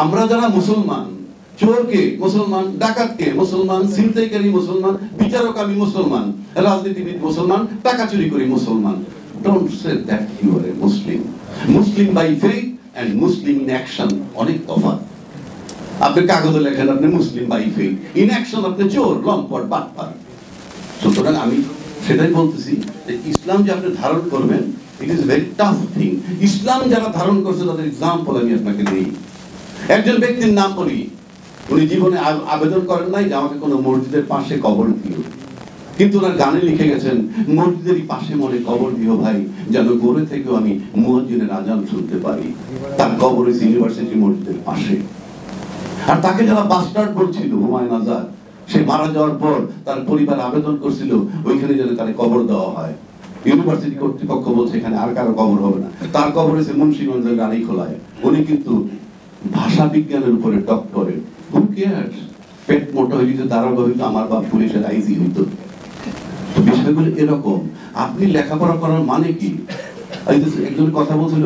আমরা যারা মুসলমান, চোরকে মুসলমান, ডাকাতকে মুসলমান, ছিনতাইকারী মুসলমান, বিচারক আমি মুসলমান, রাজনীতিবিদ মুসলমান, টাকা চুরি করি মুসলমান। Don't say that you are a Muslim. Muslim by faith and Muslim in action অনেক তফাৎ। আপনি কাগজে লেখেন আপনি মুসলিম বাই ফেইথ, ইন অ্যাকশন আপনি চোর, লম্পট, বাটপার। সুতরাং আমি সেটাই বলতেছি যে ইসলাম যে আপনি ধারণ করবেন, it is very tough thing. Islam যারা ধারণ করছে তাদের এক্সাম্পল আমি আপনাকে দিই। একজন ব্যক্তির নাম বলি, উনি জীবনে আবেদন করেন নাই যে আমাকে কোনো মসজিদের পাশে কবর দিও, কিন্তু ওনার গানে লিখে গেছেন মসজিদেরই পাশে মনে কবর দিও ভাই, যেন গড়ে থেকেও আমি মুয়াজ্জিনের আজান শুনতে পারি। তার কবর ইউনিভার্সিটি মসজিদের পাশে। আর তাকে যারা বাস্টার্ড বলছিল, হুমায়ুন আজাদ, সে মারা যাওয়ার পর তার পরিবার আবেদন করছিল ওইখানে যেন তার কবর দেওয়া হয়। ইউনিভার্সিটি কর্তৃপক্ষ বলছে এখানে আর কারো কবর হবে না। তার কবর হয়েছে মুন্সিগঞ্জের গাড়িখোলায়। উনি কিন্তু ভাষা বিজ্ঞানের উপরে ডক্টরেট। হু কেয়ারস? পেট মোটা হইলে দারোগা হইতো, আমার বাপ পুলিশের আইজি হইতো। বিষয়গুলো এরকম। আপনি লেখাপড়া করার মানে কি? একজন কথা বলছিল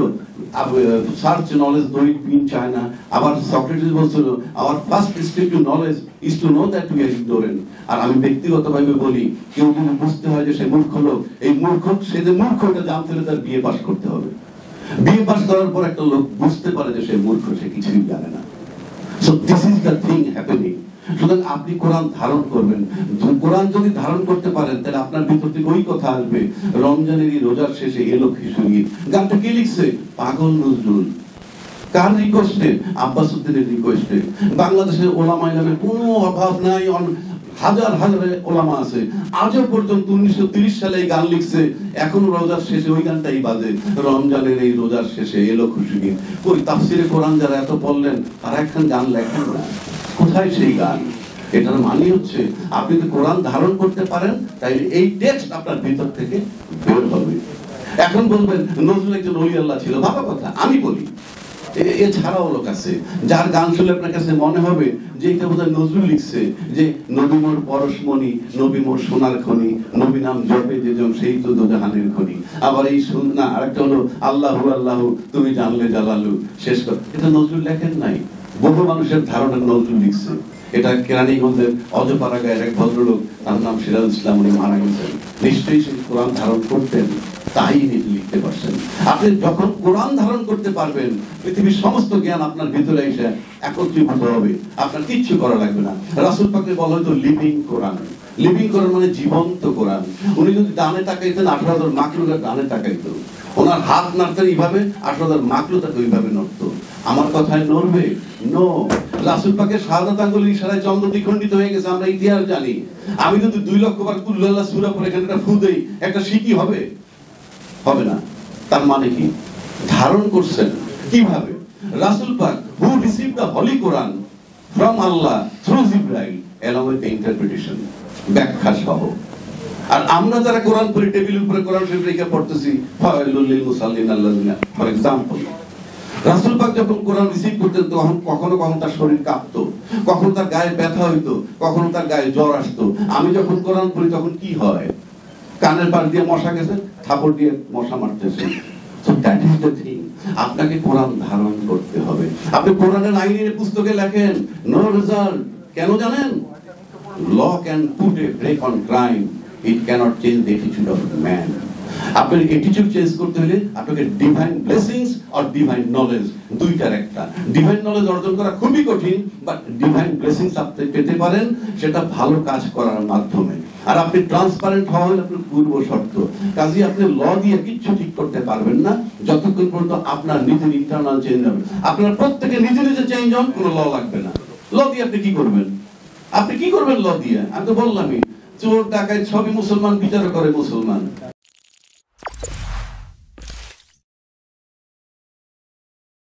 search knowledge though it be in China. আবার সক্রেটিস বলছিল our first step to knowledge is to know that we are ignorant. আর আমি ব্যক্তিগতভাবে বলি, কেউ যদি বুঝতে হয় যে সে মূর্খ লোক, এই মূর্খ, সে যে মূর্খ এটা জানতে হলে তার বিএ পাস করতে হবে। বিএ পাস করার পর একটা লোক বুঝতে পারে যে সে মূর্খ, সে কিছুই জানে না। So this is the thing happening. সুতরাং আপনি কোরআন ধারণ করবেন। কোরআন যদি ধারণ করতে পারেন তাহলে আপনার ভিতর থেকে ওই কথা আসবে, রমজানের এই রোজার শেষে এলো খিচুড়ি। গানটা কে লিখছে? পাগল নজরুল। কার রিকোয়েস্টে? আব্বাস উদ্দিনের রিকোয়েস্টে। বাংলাদেশের ওলামা ইলামের কোনো অভাব নাই, হাজার হাজার ওলামা আছে। আজও পর্যন্ত 1930 সালে এই গান লিখছে, এখনো রোজার শেষে ওই গানটাই বাজে, রমজানের এই রোজার শেষে এলো খুশি। ওই তাফসিরে কোরআন যারা এত পড়লেন তারা একখান গান লেখেন না। কোথায় সেই গান? এটার মানে হচ্ছে আপনি যদি কোরআন ধারণ করতে পারেন তাই এই টেক্সট আপনার ভিতর থেকে বের হবে। এখন বলবেন নজরুল একজন ওলি আল্লাহ ছিল, ভালো কথা। আমি বলি এছাড়াও লোক আছে যার গান শুনলে আপনার কাছে মনে হবে যে এটা বোধহয় নজরুল লিখছে, যে নবী মোর পরশমণি, নবী মোর সোনার খনি, নবী নাম জপে যেজন সেই তো দোজাহানের খনি। আবার এই না, আরেকটা হলো আল্লাহু আল্লাহু তুমি জানলে জালালু, শেষ কর। এটা নজরুল লেখেন নাই, বহু মানুষের ধারণা নজরুল লিখছে। এটা কেরানীগঞ্জের অজপাড়া গায়ের এক ভদ্রলোক, তার নাম সিরাজ ইসলাম, উনি মারা গেছেন। নিশ্চয়ই সেই কোরআন ধারণ করতেন, তাই লিখতে পারছেন। আপনি যখন কোরআন ধারণ করতে পারবেন, পৃথিবীর সমস্ত জ্ঞান আপনার ভিতরে এসে একত্রীভূত হবে, আপনার কিচ্ছু করা লাগবে না। রাসূল পাককে বলা হয়তো লিভিং কোরআন। লিভিং কোরআন মানে জীবন্ত কোরআন। উনি যদি ডানে তাকাইতেন 18,000 মাকলুক ডানে তাকাইতো, ওনার হাত নাড়তেন এইভাবে, 18,000 মাকলুক তাকে ওইভাবে নড়তো। আমার কথায় নড়বে? নো। রাসূল পাকের শাহাদাত আঙ্গুলের ইশারায় চন্দ্র দ্বিখণ্ডিত হয়ে গেছে, আমরা ইতিহাস জানি। আমি যদি 2 লক্ষ বার কুল আল্লাহ সূরা পড়ে এখানে একটা ফু দেই, একটা শিকি হবে? হবে না। তার মানে কি? ধারণ করছেন কিভাবে? রাসূল পাক who received the holy Quran from Allah through Jibril along with the interpretation, ব্যাখ্যা সহ। আর আমরা যারা কোরআন পড়ি, টেবিলের উপরে কোরআন শরীফ রেখে পড়তেছি, ফাওয়াইলুল লিল মুসাল্লিন আল্লাযিনা, ফর এক্সাম্পল। রাসূল পাক যখন কোরআন রিসিভ করতেন তখন কখনো কখনো তার শরীর কাঁপতো, কখনো তার গায়ে ব্যথা হইতো, কখনো তার গায়ে জ্বর আসতো। আমি যখন কোরআন পড়ি তখন কি হয়? কানের পাশ দিয়ে মশা গেছে, থাপড় দিয়ে মশা মারতেছে। So that is the thing. আপনাকে কোরআন ধারণ করতে হবে। আপনি কোরআনের আইনের পুস্তকে লেখেন নো রেজাল্ট। কেন জানেন? Law can put a brake on crime, it cannot change the attitude of man. আপনার অ্যাটিটিউড চেঞ্জ করতে হলে আপনাকে ডিভাইন ব্লেসিংস আর ডিভাইন নলেজ, দুইটার একটা। ডিভাইন নলেজ অর্জন করা খুবই কঠিন, বাট ডিভাইন ব্লেসিংস আপনি পেতে পারেন সেটা ভালো কাজ করার মাধ্যমে। আর আপনি ট্রান্সপারেন্ট হওয়া হলে আপনার পূর্ব শর্ত। কাজে আপনি ল দিয়ে কিচ্ছু ঠিক করতে পারবেন না যতক্ষণ পর্যন্ত আপনার নিজের ইন্টারনাল চেঞ্জ হবে। আপনার প্রত্যেকে নিজে নিজে চেঞ্জ হন, কোনো ল লাগবে না। ল দিয়ে আপনি কি করবেন? আপনি কি করবেন ল দিয়ে? আমি তো বললামই, চোর ডাকাত সবই মুসলমান, বিচার করে মুসলমান।